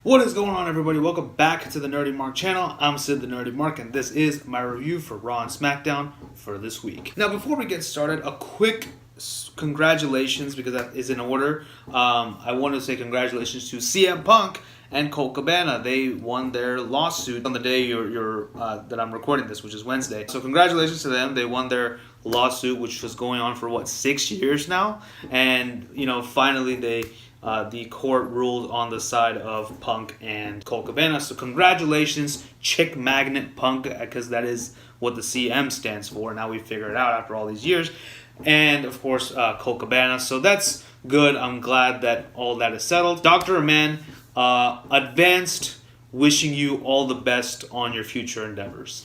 What is going on, everybody? Welcome back to the Nerdy Mark channel. I'm Sid the Nerdy Mark, and this is my review for Raw and Smackdown for this week. Now, before we get started, a quick congratulations, because that is in order. I want to say congratulations to CM Punk and Colt Cabana. They won their lawsuit on the day that I'm recording this, which is Wednesday. So congratulations to them. They won their lawsuit, which was going on for 6 years now, and finally the court ruled on the side of Punk and Colt Cabana. So congratulations, Chick Magnet Punk, because that is what the CM stands for. Now we figure it out after all these years. And of course, Colt Cabana. So that's good. I'm glad that all that is settled. Dr. Aman, advanced, wishing you all the best on your future endeavors.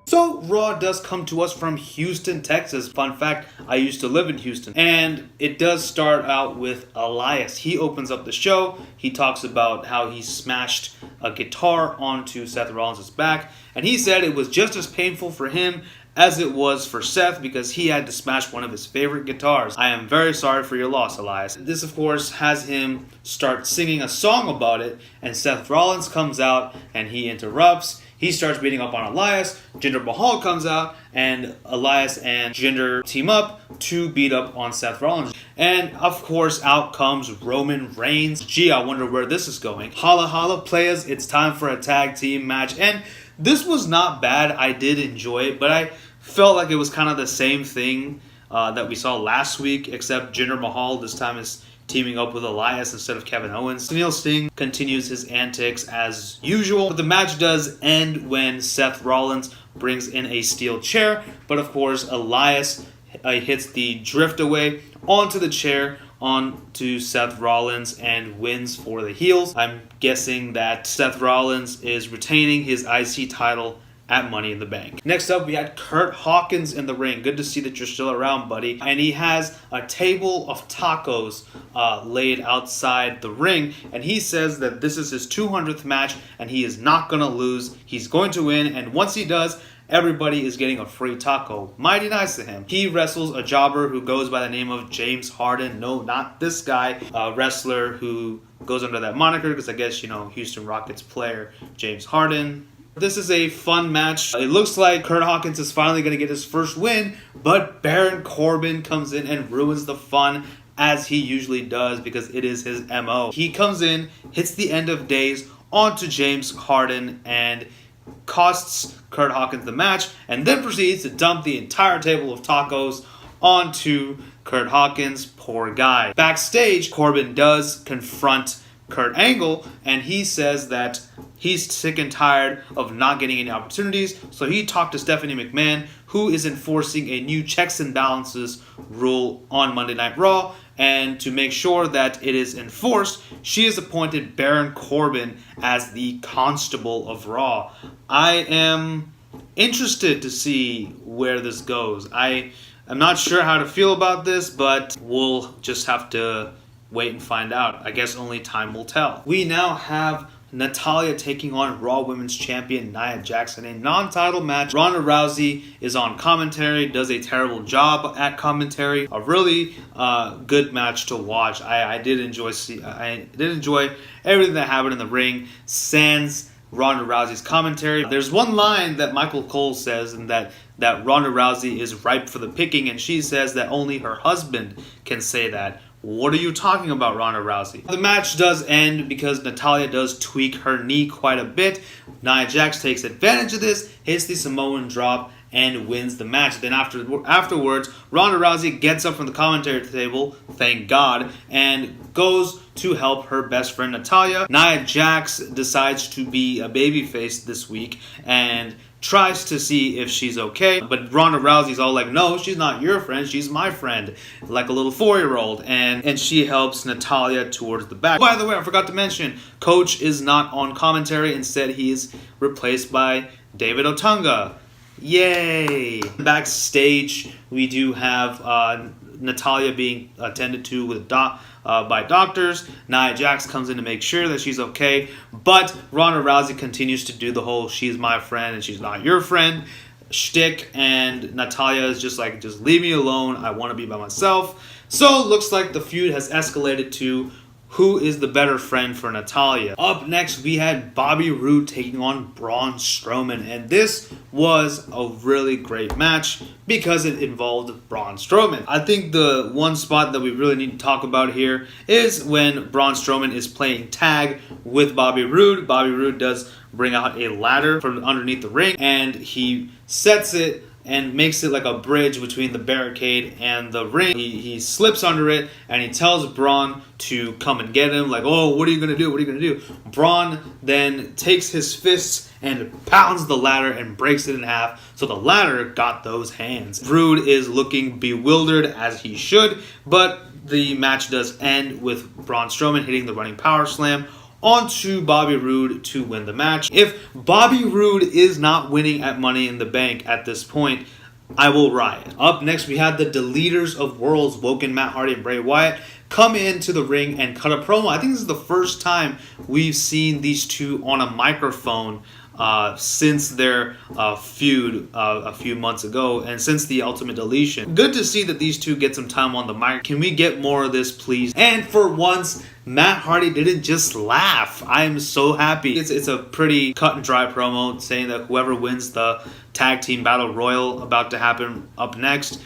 So, Raw does come to us from Houston, Texas. Fun fact, I used to live in Houston. And it does start out with Elias. He opens up the show. He talks about how he smashed a guitar onto Seth Rollins' back. And he said it was just as painful for him as it was for Seth, because he had to smash one of his favorite guitars. I am very sorry for your loss, Elias. This, of course, has him start singing a song about it. And Seth Rollins comes out and he interrupts. He starts beating up on Elias. Jinder Mahal comes out, and Elias and Jinder team up to beat up on Seth Rollins. And of course, out comes Roman Reigns. Gee, I wonder where this is going. Holla holla, players, it's time for a tag team match. And this was not bad. I did enjoy it, but I felt like it was kind of the same thing that we saw last week, except Jinder Mahal this time is teaming up with Elias instead of Kevin Owens. Neil Sting continues his antics as usual. But the match does end when Seth Rollins brings in a steel chair. But of course, Elias hits the drift away onto the chair, onto Seth Rollins, and wins for the heels. I'm guessing that Seth Rollins is retaining his IC title at Money in the Bank. Next up, we had Curt Hawkins in the ring. Good to see that you're still around, buddy. And he has a table of tacos laid outside the ring. And he says that this is his 200th match and he is not going to lose. He's going to win. And once he does, everybody is getting a free taco. Mighty nice of him. He wrestles a jobber who goes by the name of James Harden. No, not this guy. A wrestler who goes under that moniker because I guess, Houston Rockets player James Harden. This is a fun match. It looks like Curt Hawkins is finally going to get his first win, but Baron Corbin comes in and ruins the fun, as he usually does, because it is his MO. He comes in, hits the end of days onto James Harden, and costs Curt Hawkins the match, and then proceeds to dump the entire table of tacos onto Curt Hawkins. Poor guy. Backstage, Corbin does confront Kurt Angle, and he says that he's sick and tired of not getting any opportunities, so he talked to Stephanie McMahon, who is enforcing a new checks and balances rule on Monday Night Raw, and to make sure that it is enforced, she has appointed Baron Corbin as the Constable of Raw. I am interested to see where this goes. I am not sure how to feel about this, but we'll just have to wait and find out. I guess only time will tell. We now have Natalya taking on Raw Women's Champion Nia Jax in a non-title match. Ronda Rousey is on commentary, does a terrible job at commentary. A really good match to watch. I did enjoy everything that happened in the ring, sans Ronda Rousey's commentary. There's one line that Michael Cole says, and that Ronda Rousey is ripe for the picking, and she says that only her husband can say that. What are you talking about, Ronda Rousey? The match does end because Natalya does tweak her knee quite a bit. Nia Jax takes advantage of this, hits the Samoan drop, and wins the match. Then afterwards, Ronda Rousey gets up from the commentary table, thank God, and goes to help her best friend Natalya. Nia Jax decides to be a babyface this week and tries to see if she's okay, but Ronda Rousey's all like, no, she's not your friend, she's my friend, like a little 4-year-old, and she helps Natalya towards the back. By the way, I forgot to mention, Coach is not on commentary. Instead, he is replaced by David Otunga. Yay! Backstage, we do have Natalya being attended to with by doctors. Nia Jax comes in to make sure that she's okay, but Ronda Rousey continues to do the whole she's my friend and she's not your friend shtick, and Natalya is just like, just leave me alone, I want to be by myself. So it looks like the feud has escalated to who is the better friend for Natalya. Up next, we had Bobby Roode taking on Braun Strowman, and this was a really great match because it involved Braun Strowman. I think the one spot that we really need to talk about here is when Braun Strowman is playing tag with Bobby Roode. Bobby Roode does bring out a ladder from underneath the ring, and he sets it and makes it like a bridge between the barricade and the ring. He slips under it, and he tells Braun to come and get him. Like, oh, what are you going to do? What are you going to do? Braun then takes his fists and pounds the ladder and breaks it in half. So the ladder got those hands. Roode is looking bewildered, as he should, but the match does end with Braun Strowman hitting the running power slam onto Bobby Roode to win the match. If Bobby Roode is not winning at Money in the Bank at this point, I will riot. Up next, we had the Deleters of Worlds, Woken, Matt Hardy, and Bray Wyatt, come into the ring and cut a promo. I think this is the first time we've seen these two on a microphone since their feud a few months ago, and since the Ultimate Deletion. Good to see that these two get some time on the mic. Can we get more of this, please? And for once, Matt Hardy didn't just laugh. I am so happy. It's a pretty cut and dry promo saying that whoever wins the Tag Team Battle Royal about to happen up next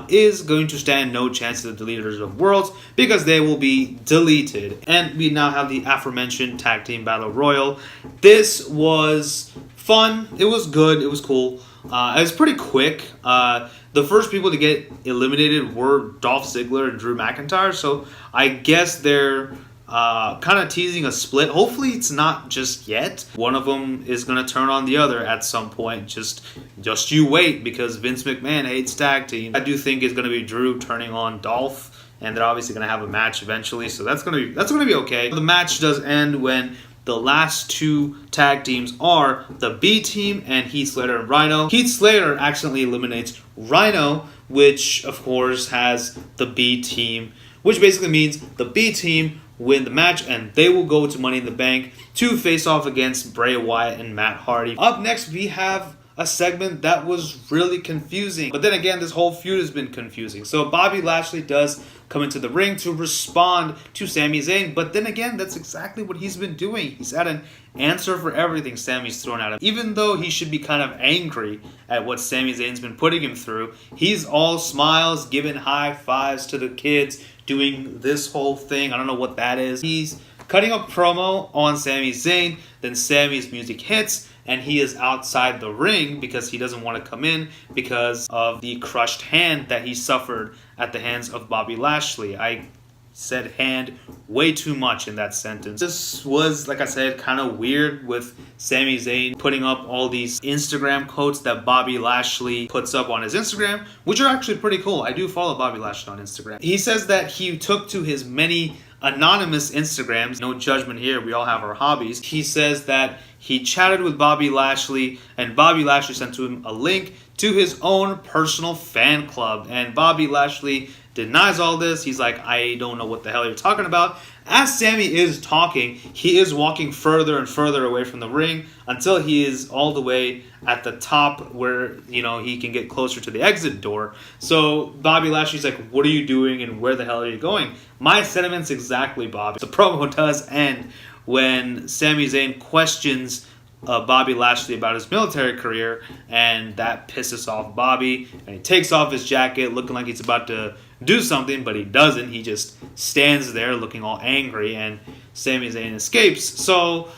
is going to stand no chance of the Deleters of Worlds because they will be deleted. And we now have the aforementioned Tag Team Battle Royal. This was fun. It was good. It was cool. It was pretty quick. The first people to get eliminated were Dolph Ziggler and Drew McIntyre, so I guess they're kind of teasing a split. Hopefully it's not just yet. One of them is going to turn on the other at some point. Just you wait, because Vince McMahon hates tag team. I do think it's going to be Drew turning on Dolph, and they're obviously going to have a match eventually, so that's going to be okay. The match does end when the last two tag teams are the B Team and Heath Slater and Rhino. Heath Slater accidentally eliminates Rhino, which of course has the B Team, which basically means the B Team win the match, and they will go to Money in the Bank to face off against Bray Wyatt and Matt Hardy. Up next, we have a segment that was really confusing. But then again, this whole feud has been confusing. So Bobby Lashley does come into the ring to respond to Sami Zayn. But then again, that's exactly what he's been doing. He's had an answer for everything Sami's thrown at him. Even though he should be kind of angry at what Sami Zayn's been putting him through, he's all smiles, giving high fives to the kids, doing this whole thing. I don't know what that is. He's cutting a promo on Sami Zayn. Then Sami's music hits, and he is outside the ring because he doesn't want to come in because of the crushed hand that he suffered at the hands of Bobby Lashley. I said hand way too much in that sentence. This was, like I said, kind of weird with Sami Zayn putting up all these Instagram quotes that Bobby Lashley puts up on his Instagram, which are actually pretty cool. I do follow Bobby Lashley on Instagram. He says that he took to his many anonymous Instagrams. No judgment here, we all have our hobbies. He says that he chatted with Bobby Lashley, and Bobby Lashley sent to him a link to his own personal fan club. And Bobby Lashley denies all this. He's like, I don't know what the hell you're talking about. As Sami is talking, he is walking further and further away from the ring until he is all the way at the top where, he can get closer to the exit door. So Bobby Lashley's like, what are you doing and where the hell are you going? My sentiments exactly, Bobby. The promo does end when Sami Zayn questions Bobby Lashley about his military career, and that pisses off Bobby, and he takes off his jacket looking like he's about to do something, but he doesn't. He just stands there looking all angry, and Sami Zayn escapes. So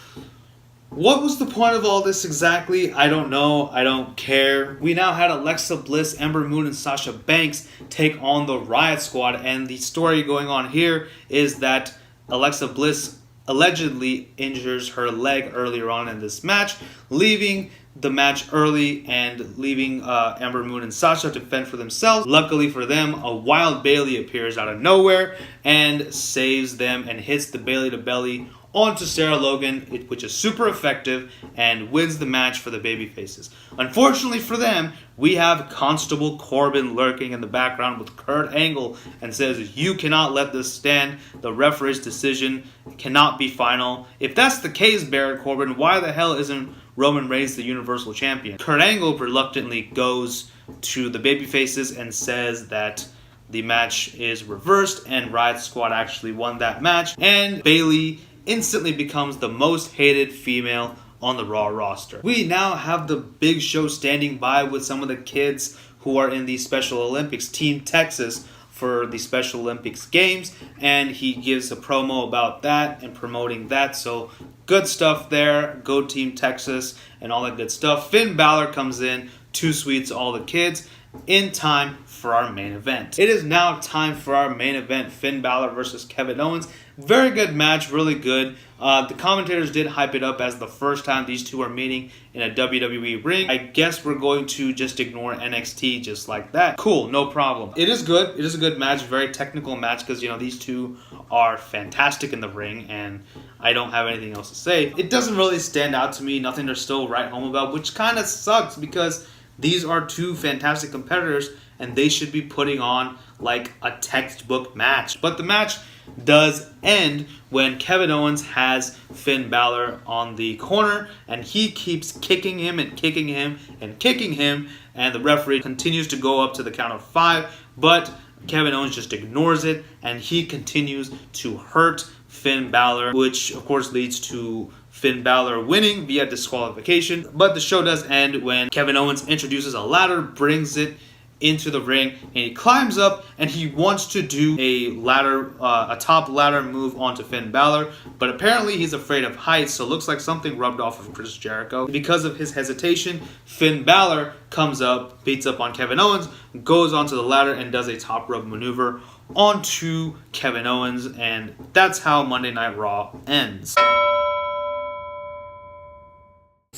what was the point of all this exactly? I don't know. I don't care. We now had Alexa Bliss, Ember Moon, and Sasha Banks take on the Riot Squad, and the story going on here is that Alexa Bliss allegedly injures her leg earlier on in this match, leaving the match early and leaving Ember Moon and Sasha to fend for themselves. Luckily for them, a Wild Bailey appears out of nowhere and saves them and hits the Bailey to belly onto Sarah Logan, which is super effective and wins the match for the babyfaces. Unfortunately for them, we have Constable Corbin lurking in the background with Kurt Angle and says, you cannot let this stand. The referee's decision cannot be final. If that's the case, Baron Corbin, why the hell isn't Roman Reigns the Universal Champion? Kurt Angle reluctantly goes to the babyfaces and says that the match is reversed and Riot Squad actually won that match. And Bayley instantly becomes the most hated female on the Raw roster. We now have the Big Show standing by with some of the kids who are in the Special Olympics, Team Texas, for the Special Olympics games, and he gives a promo about that and promoting that. So good stuff there. Go Team Texas and all that good stuff. Finn Balor comes in, too sweet to all the kids, in time for our main event. It is now time for our main event, Finn Balor versus Kevin Owens. Very good match, really good. The commentators did hype it up as the first time these two are meeting in a WWE ring. I guess we're going to just ignore NXT just like that. Cool, no problem. It is good. It is a good match, very technical match because, you know, these two are fantastic in the ring and I don't have anything else to say. It doesn't really stand out to me, nothing to still write home about, which kind of sucks because these are two fantastic competitors and they should be putting on like a textbook match. But the match does end when Kevin Owens has Finn Balor on the corner and he keeps kicking him and kicking him and kicking him, and the referee continues to go up to the count of 5, but Kevin Owens just ignores it and he continues to hurt Finn Balor, which of course leads to Finn Balor winning via disqualification. But the show does end when Kevin Owens introduces a ladder, brings it into the ring, and he climbs up and he wants to do a top ladder move onto Finn Balor, but apparently he's afraid of heights, so it looks like something rubbed off of Chris Jericho. Because of his hesitation, Finn Balor comes up, beats up on Kevin Owens, goes onto the ladder and does a top rope maneuver onto Kevin Owens, and that's how Monday Night Raw ends.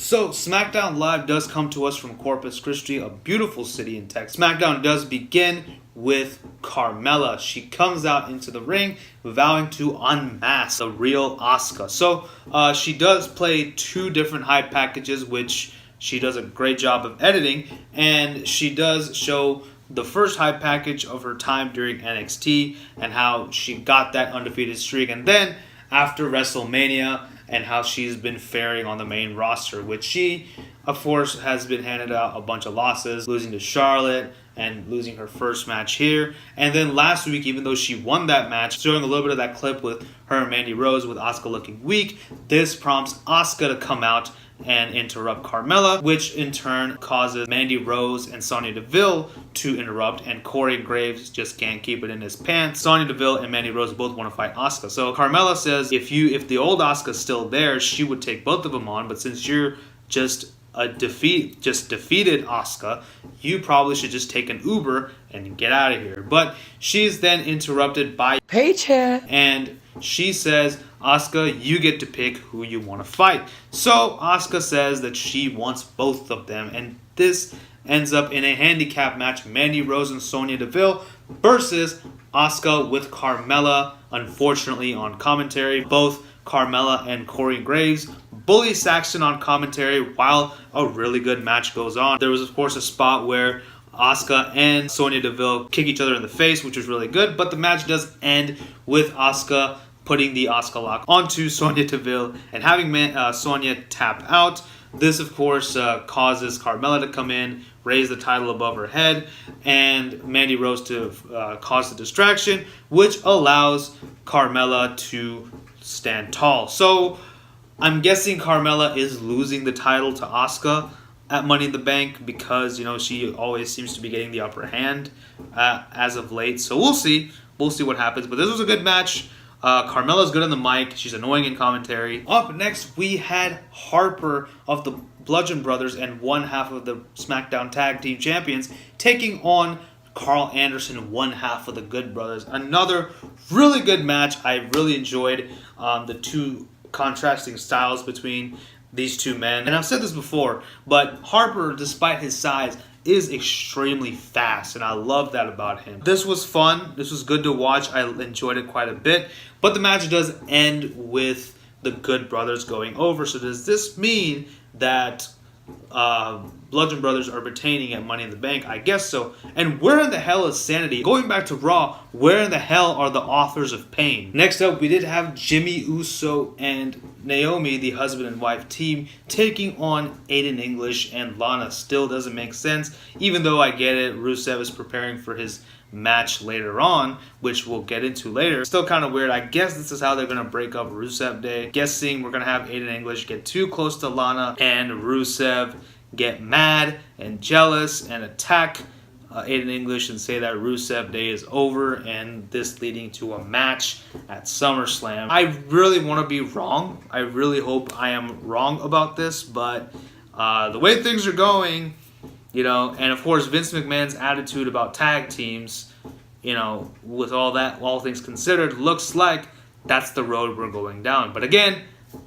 So, SmackDown Live does come to us from Corpus Christi, a beautiful city in Texas. SmackDown does begin with Carmella. She comes out into the ring, vowing to unmask the real Asuka. So, she does play 2 different hype packages, which she does a great job of editing, and she does show the first hype package of her time during NXT and how she got that undefeated streak, and then after WrestleMania, and how she's been faring on the main roster, which she, of course, has been handed out a bunch of losses, losing to Charlotte and losing her first match here. And then last week, even though she won that match, showing a little bit of that clip with her and Mandy Rose with Asuka looking weak, this prompts Asuka to come out and interrupt Carmella, which in turn causes Mandy Rose and Sonya Deville to interrupt, and Corey Graves just can't keep it in his pants. Sonya Deville and Mandy Rose both want to fight Asuka. So Carmella says if the old Asuka's still there, she would take both of them on, but since you're just defeated Asuka, you probably should just take an Uber and get out of here. But she's then interrupted by Paycheck, and she says, Asuka, you get to pick who you want to fight. So Asuka says that she wants both of them, and this ends up in a handicap match, Mandy Rose and Sonya Deville versus Asuka with Carmella, unfortunately on commentary. Both Carmella and Corey Graves bully Saxton on commentary while a really good match goes on. There was, of course, a spot where Asuka and Sonya Deville kick each other in the face, which was really good, but the match does end with Asuka putting the Asuka lock onto Sonya Deville and having Sonya tap out. This, of course, causes Carmella to come in, raise the title above her head, and Mandy Rose to cause the distraction, which allows Carmella to stand tall. So I'm guessing Carmella is losing the title to Asuka at Money in the Bank because, you know, she always seems to be getting the upper hand as of late. So we'll see. We'll see what happens. But this was a good match. Carmella's good on the mic. She's annoying in commentary. Up next, we had Harper of the Bludgeon Brothers and one half of the SmackDown Tag Team Champions taking on Carl Anderson, one half of the Good Brothers. Another really good match. I really enjoyed the two contrasting styles between these two men. And I've said this before, but Harper, despite his size, is extremely fast, and I love that about him. This was fun. This was good to watch. I enjoyed it quite a bit. But the match does end with the Good Brothers going over. So does this mean that Bludgeon Brothers are retaining at Money in the Bank? I guess so. And where in the hell is Sanity? Going back to Raw, where in the hell are the authors of Pain? Next up, we did have Jimmy Uso and Naomi, the husband and wife team, taking on Aiden English and Lana. Still doesn't make sense, even though I get it. Rusev is preparing for his match later on, which we'll get into later. Still kind of weird. I guess this is how they're going to break up Rusev Day. Guessing we're going to have Aiden English get too close to Lana and Rusev get mad and jealous and attack Aiden English and say that Rusev Day is over, and this leading to a match at SummerSlam. I really want to be wrong. I really hope I am wrong about this, but the way things are going, you know, and of course Vince McMahon's attitude about tag teams, you know, with all things considered, looks like that's the road we're going down. But again,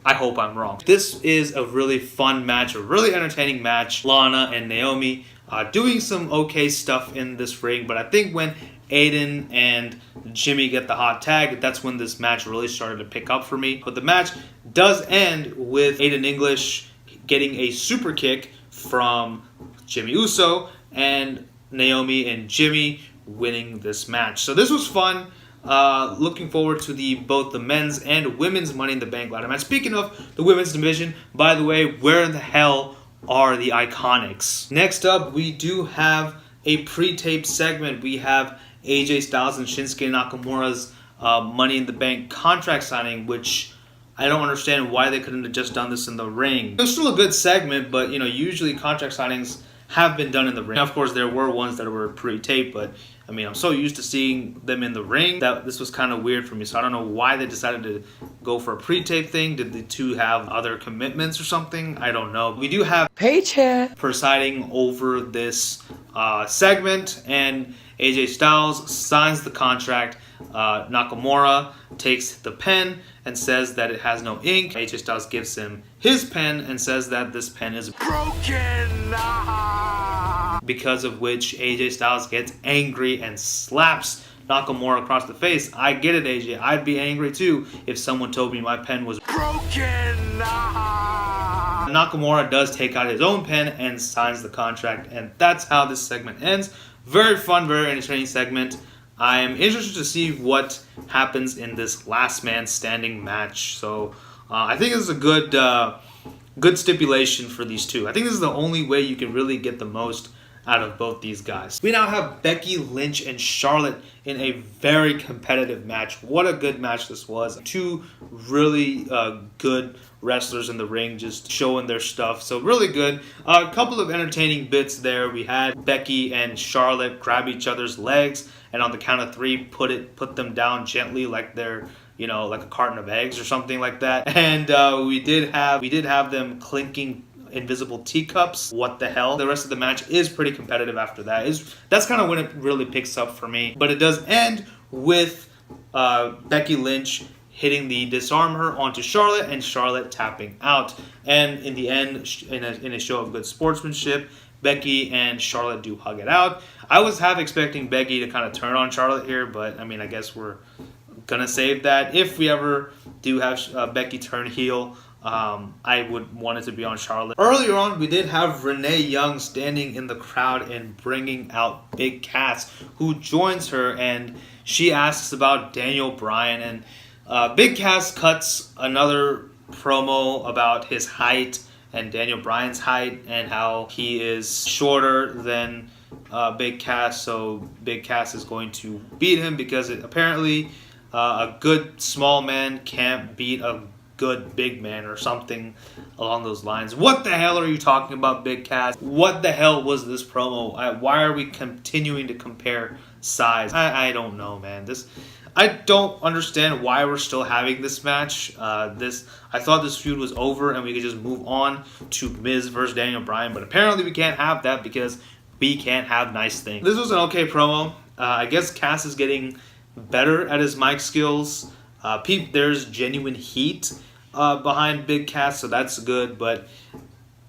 I hope I'm wrong. This is a really fun match, a really entertaining match. Lana and Naomi doing some okay stuff in this ring, but I think when Aiden and Jimmy get the hot tag, that's when this match really started to pick up for me. But the match does end with Aiden English getting a super kick from Jimmy Uso and Naomi and Jimmy winning this match. So this was fun. Looking forward to both the men's and women's Money in the Bank ladder match. Speaking of the women's division, by the way, where in the hell are the Iconics? Next up, we do have a pre-taped segment. We have AJ Styles and Shinsuke Nakamura's Money in the Bank contract signing, which I don't understand why they couldn't have just done this in the ring. It was still a good segment, but you know, usually contract signings have been done in the ring. Now, of course, there were ones that were pre-taped, but I mean, I'm so used to seeing them in the ring that this was kind of weird for me. So I don't know why they decided to go for a pre-tape thing. Did the two have other commitments or something? I don't know. We do have Paycheck presiding over this segment, and AJ Styles signs the contract. Nakamura takes the pen and says that it has no ink. AJ Styles gives him his pen and says that this pen is broken. Because of which AJ Styles gets angry and slaps Nakamura across the face. I get it, AJ. I'd be angry too if someone told me my pen was broken. Nakamura does take out his own pen and signs the contract, and that's how this segment ends. Very fun, very entertaining segment. I'm interested to see what happens in this last man standing match. So I think this is a good stipulation for these two. I think this is the only way you can really get the most out of both these guys. We now have Becky Lynch and Charlotte in a very competitive match. What a good match this was. Two really good wrestlers in the ring, just showing their stuff. So really good. A couple of entertaining bits there. We had Becky and Charlotte grab each other's legs, and on the count of three, put them down gently like they're, you know, like a carton of eggs or something like that. And we did have them clinking invisible teacups. What the hell? The rest of the match is pretty competitive after that. That's kind of when it really picks up for me. But it does end with Becky Lynch hitting the disarm her onto Charlotte and Charlotte tapping out. And in the end, in a show of good sportsmanship, Becky and Charlotte do hug it out. I was half expecting Becky to kind of turn on Charlotte here, but I mean, I guess we're gonna save that. If we ever do have Becky turn heel, I would want it to be on Charlotte. Earlier on, we did have Renee Young standing in the crowd and bringing out Big Cass, who joins her, and she asks about Daniel Bryan, and Big Cass cuts another promo about his height and Daniel Bryan's height and how he is shorter than Big Cass, so Big Cass is going to beat him because apparently a good small man can't beat a good big man or something along those lines. What the hell are you talking about, Big Cass? What the hell was this promo? Why are we continuing to compare size? I don't know, man. I don't understand why we're still having this match. I thought this feud was over and we could just move on to Miz versus Daniel Bryan, but apparently we can't have that because we can't have nice things. This was an okay promo. I guess Cass is getting better at his mic skills. There's genuine heat behind Big Cass, so that's good, but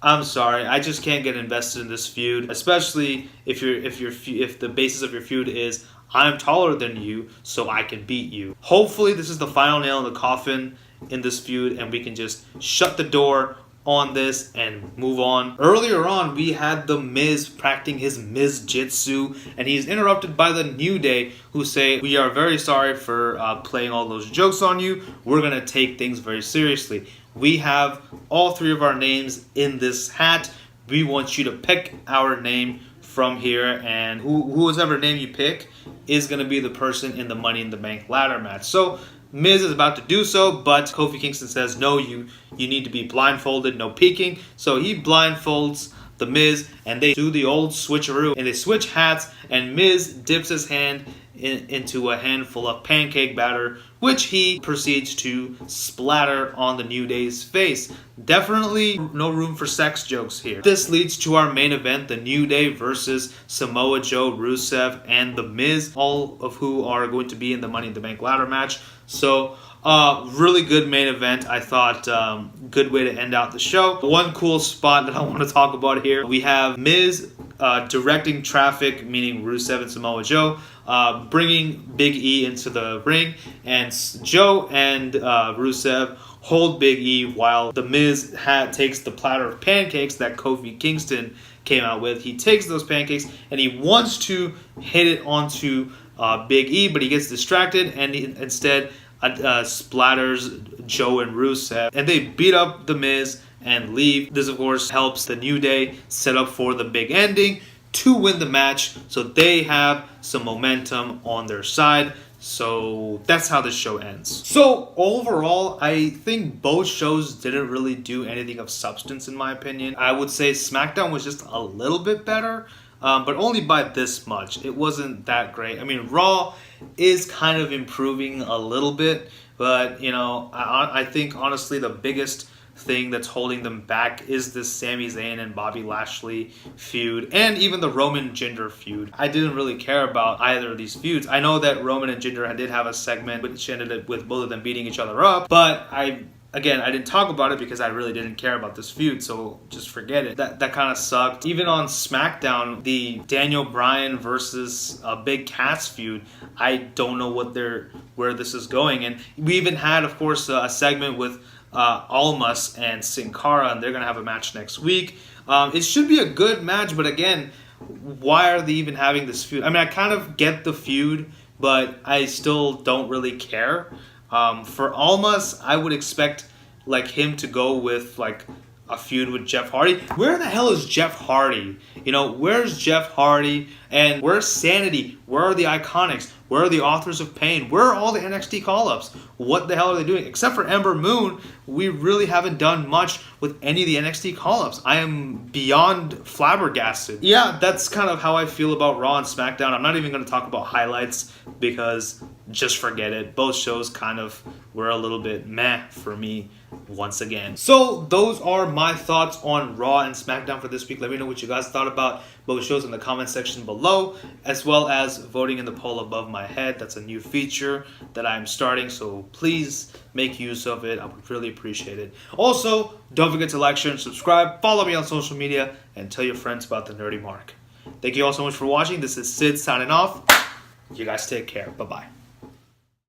I'm sorry, I just can't get invested in this feud, especially if the basis of your feud is I'm taller than you, so I can beat you. Hopefully this is the final nail in the coffin in this feud, and we can just shut the door on this and move on. Earlier on, we had The Miz practicing his Miz-jitsu, and he's interrupted by the New Day, who say, "We are very sorry for playing all those jokes on you. We're going to take things very seriously. We have all three of our names in this hat. We want you to pick our name from here, and whoever name you pick is going to be the person in the Money in the Bank ladder match. So Miz is about to do so, but Kofi Kingston says, no, you need to be blindfolded, no peeking. So he blindfolds the Miz, and they do the old switcheroo, and they switch hats, and Miz dips his hand into a handful of pancake batter, which he proceeds to splatter on the New Day's face. Definitely no room for sex jokes here. This leads to our main event, the New Day versus Samoa Joe, Rusev, and The Miz, all of who are going to be in the Money in the Bank ladder match. So, really good main event. I thought good way to end out the show. One cool spot that I want to talk about here, we have Miz directing traffic, meaning Rusev and Samoa Joe, bringing Big E into the ring, and Joe and Rusev hold Big E while The Miz takes the platter of pancakes that Kofi Kingston came out with. He takes those pancakes and he wants to hit it onto Big E, but he gets distracted and he instead splatters Joe and Rusev, and they beat up The Miz and leave. This, of course, helps the New Day set up for the big ending to win the match, so they have some momentum on their side. So that's how the show ends. So overall, I think both shows didn't really do anything of substance, in my opinion. I would say SmackDown was just a little bit better, but only by this much. It wasn't that great. I mean, Raw is kind of improving a little bit, but you know, I think honestly the biggest thing that's holding them back is this Sami Zayn and Bobby Lashley feud, and even the Roman Jinder feud. I didn't really care about either of these feuds. I know that Roman and Jinder did have a segment which ended with both of them beating each other up, but I didn't talk about it because I really didn't care about this feud, so just forget it. That kind of sucked. Even on SmackDown, the Daniel Bryan versus Big Cass feud, I don't know where this is going. And we even had, of course, a segment with Almas and Sin Cara, and they're going to have a match next week. It should be a good match, but again, why are they even having this feud? I mean, I kind of get the feud, but I still don't really care. For Almas, I would expect like him to go with like a feud with Jeff Hardy. Where the hell is Jeff Hardy? You know, where's Jeff Hardy? And where's Sanity? Where are the Iconics? Where are the Authors of Pain? Where are all the NXT call-ups? What the hell are they doing? Except for Ember Moon, we really haven't done much with any of the NXT call-ups. I am beyond flabbergasted. Yeah, that's kind of how I feel about Raw and SmackDown. I'm not even going to talk about highlights because just forget it. Both shows kind of were a little bit meh for me once again. So those are my thoughts on Raw and SmackDown for this week. Let me know what you guys thought about both shows in the comment section below, as well as voting in the poll above my head. That's a new feature that I'm starting, so please make use of it. I would really appreciate it. Also, don't forget to like, share, and subscribe. Follow me on social media, and tell your friends about the Nerdy Mark. Thank you all so much for watching. This is Sid signing off. You guys take care. Bye-bye.